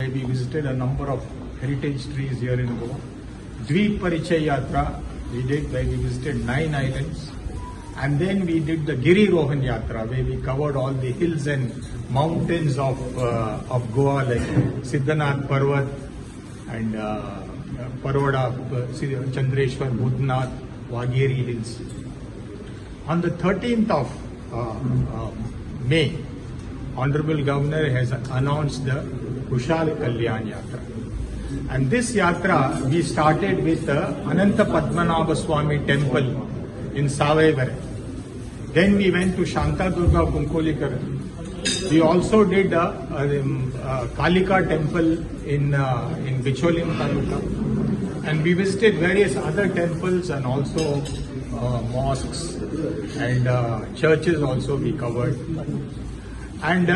where we visited a number of heritage trees here in Goa. Dweep Parichay Yatra we did, where we visited 9 islands. And then we did the Giri Rohan Yatra, where we covered all the hills and mountains of Goa, like Siddhanath Parvat and Parvada, Chandreshwar, Budhnath, Wageri Hills. On the 13th of May, Honorable Governor has announced the Kushal Kalyan Yatra. And this Yatra, we started with the Ananta Padmanabha Swami Temple in Savaivar. Then we went to Shanta Durga Kunkolikar. We also did a Kalika Temple in Bicholim Taluka. And we visited various other temples and also mosques and churches also we covered. And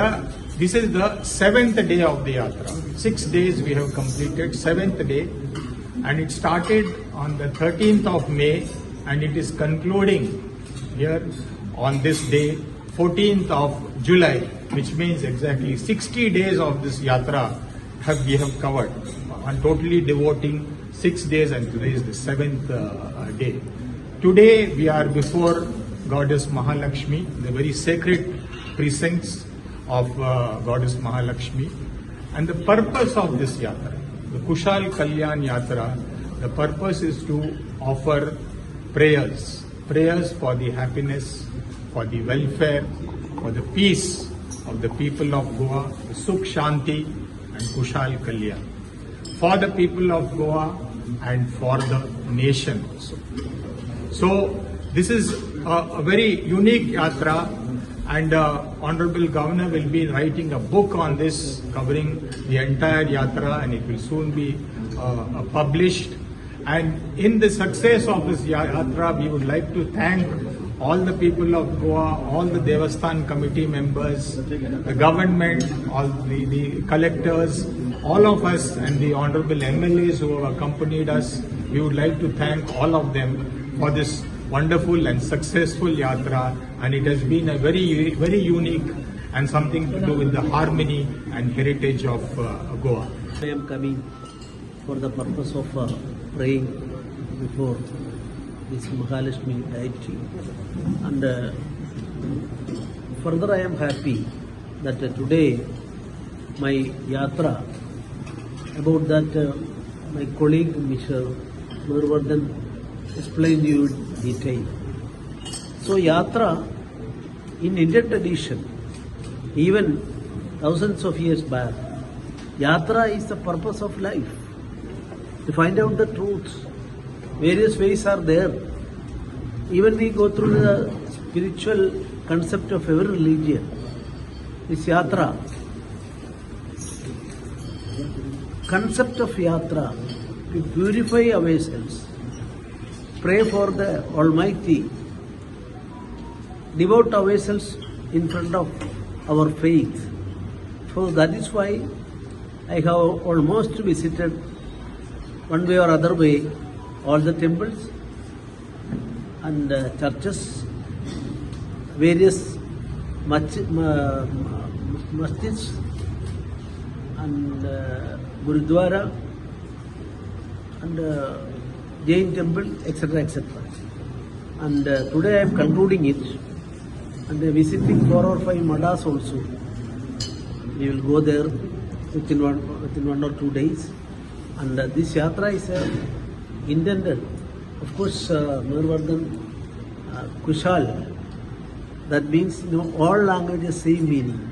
this is the 7th day of the Yatra. 6 days we have completed, 7th day. And it started on the 13th of May and it is concluding here on this day, 14th of July, which means exactly 60 days of this Yatra we have covered. And totally devoting 6 days, and today is the 7th day. Today we are before Goddess Mahalakshmi, the very sacred precincts of Goddess Mahalakshmi. And the purpose of this Yatra, the Kushal Kalyan Yatra, the purpose is to offer prayers for the happiness, for the welfare, for the peace of the people of Goa, the Sukh Shanti and Kushal Kalyan, for the people of Goa and for the nation also. So this is a very unique Yatra, and Honorable Governor will be writing a book on this, covering the entire Yatra, and it will soon be published. And in the success of this Yatra, we would like to thank all the people of Goa, all the Devasthan committee members, the government, all the collectors, all of us and the honorable MLAs who have accompanied us. We would like to thank all of them for this wonderful and successful Yatra, and it has been a very unique and something to do with the harmony and heritage of Goa. I am coming for the purpose of praying before this Mahalakshmi deity, and further I am happy that today my Yatra, about that my colleague Mr. Murvardhan explained you in detail. So Yatra in Indian tradition, even thousands of years back, Yatra is the purpose of life. To find out the truths, various ways are there. Even we go through the spiritual concept of every religion. This Yatra, concept of Yatra, to purify ourselves, pray for the Almighty, devote ourselves in front of our faith. So that is why I have almost visited one way or other way all the temples and churches, various masjids and Gurudwara and Jain temple, etc., etc. And today I am concluding it, and visiting 4 or 5 madas also. We will go there within 1 or 2 days. And this Yatra is intended, of course, Murvardhan, Kushal, that means all languages same meaning,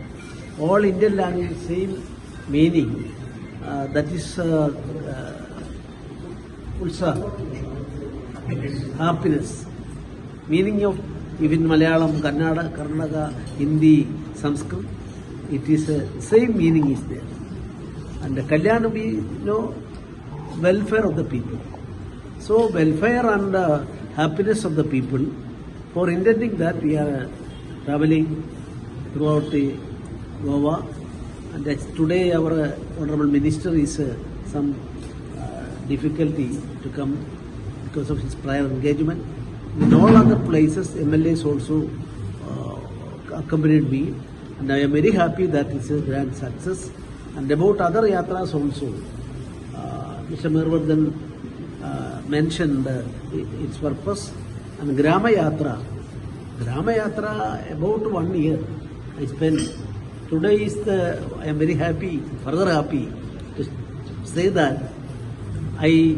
all Indian languages same meaning, that is Ulsa, happiness, meaning of even Malayalam, Kannada, Karnataka, Hindi, Sanskrit, it is same meaning is there. And the Kalyan, we know welfare of the people. So welfare and happiness of the people, for intending that we are traveling throughout the Goa, and today our Honorable Minister is some difficulty to come because of his prior engagement. In all other places, MLAs also accompanied me, and I am very happy that it's a grand success. And about other yatras also, Mr. Mervardhan mentioned its purpose. And Grama Yatra, about 1 year I spent. Today I am very happy, further happy to say that I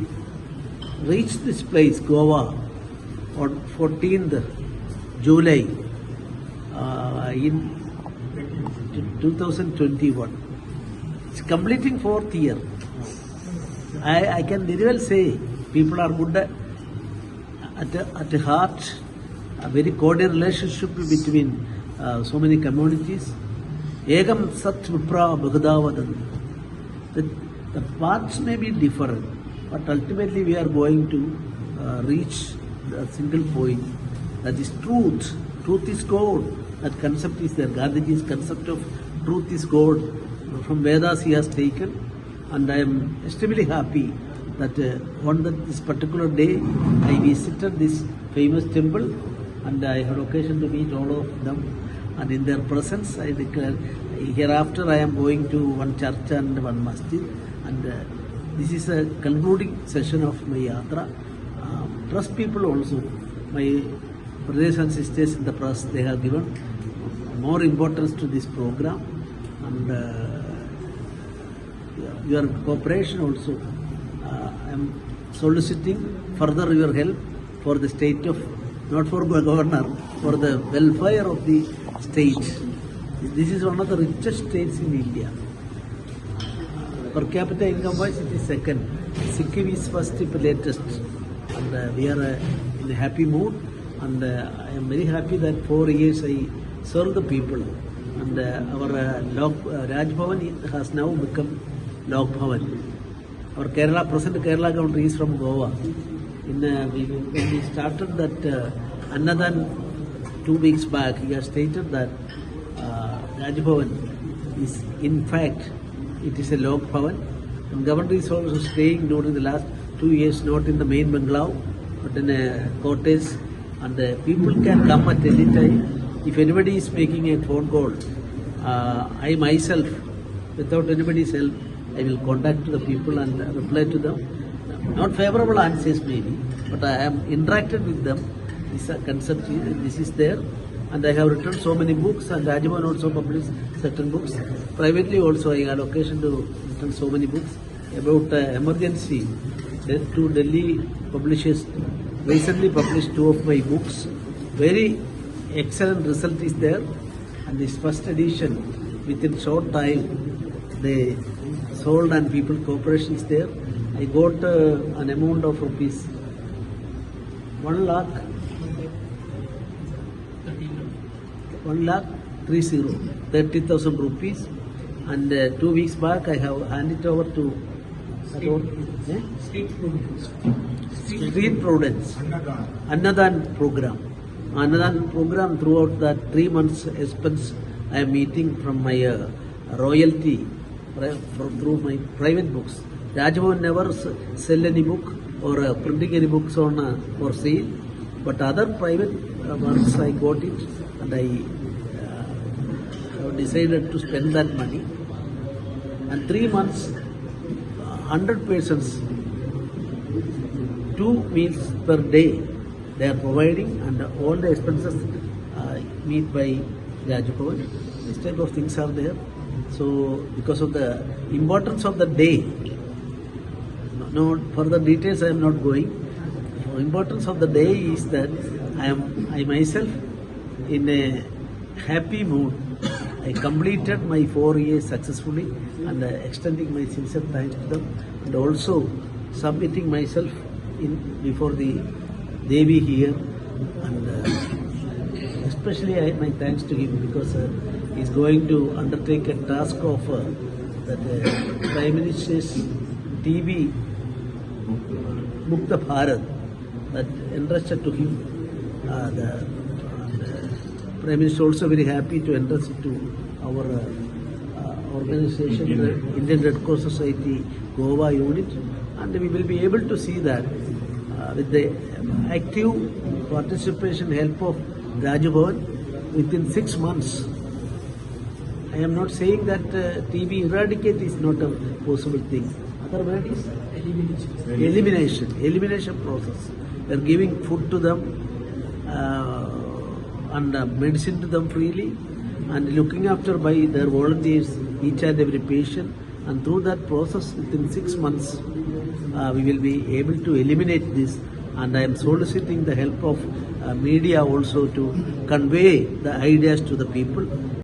reached this place, Goa, on 14th July in 2021. It's completing 4th year. I can very well say people are good at heart, a very cordial relationship between so many communities. Egam Sat Vipra Bhagadavan. The paths may be different, but ultimately we are going to reach a single point. That is truth. Truth is God. That concept is there. Gandhiji's concept of truth is God. From Vedas he has taken. And I am extremely happy that on this particular day I visited this famous temple and I had occasion to meet all of them. And in their presence I declare, hereafter I am going to one church and one masjid. And this is a concluding session of my yatra. Press people also, my brothers and sisters in the press, they have given more importance to this program. And your cooperation also. I am soliciting further your help for the state of, not for governor, for the welfare of the state. This is one of the richest states in India. Per capita income wise it is second. Sikkim is first, latest. And we are in a happy mood. And I am very happy that 4 years I served the people. And our Raj Bhavan has now become Lok Bhavan. Our present Kerala governor is from Goa. When we started that Annadan 2 weeks back, he has stated that Raj Bhavan is, in fact, it is a Lok Bhavan. And governor is also staying during the last 2 years, not in the main bungalow, but in a cottage. And people can come at any time. If anybody is making a phone call, I myself, without anybody's help, I will contact the people and reply to them. Not favorable answers maybe, but I am interacted with them. This concept, this is there. And I have written so many books, and Rajavan also published certain books. Privately also I had occasion to written so many books about emergency. Then to Delhi publishers recently published 2 of my books. Very excellent result is there. And this first edition, within short time, they sold and people cooperation is there. I got an amount of rupees 1,30,000 rupees, and 2 weeks back I have handed over to Street Prudence Annadan program. Annadan program, throughout that 3 months expense I am meeting from my royalty through my private books. Rajbhavan never sell any book or printing any books on for sale, but other private works I got it, and I have decided to spend that money. And 3 months, 100 persons, 2 meals per day they are providing, and all the expenses meet by Rajbhavan. This type of things are there. So, because of the importance of the day, no further details I am not going. The importance of the day is that I myself in a happy mood. I completed my 4 years successfully, and extending my sincere thanks to them, and also submitting myself before the Devi here, and especially my thanks to him, because he is going to undertake a task of that Prime Minister's TV Mukta Bharat, that entrusted to him. The Prime Minister also very happy to entrust it to our organization, the Indian Red Cross Society Goa unit, and we will be able to see that with the active participation help of Rajbhavan, within 6 months I am not saying that TB eradicate is not a possible thing. Other word is elimination process. We are giving food to them and medicine to them freely, and looking after by their volunteers each and every patient, and through that process within 6 months we will be able to eliminate this. And I am soliciting the help of media also to convey the ideas to the people.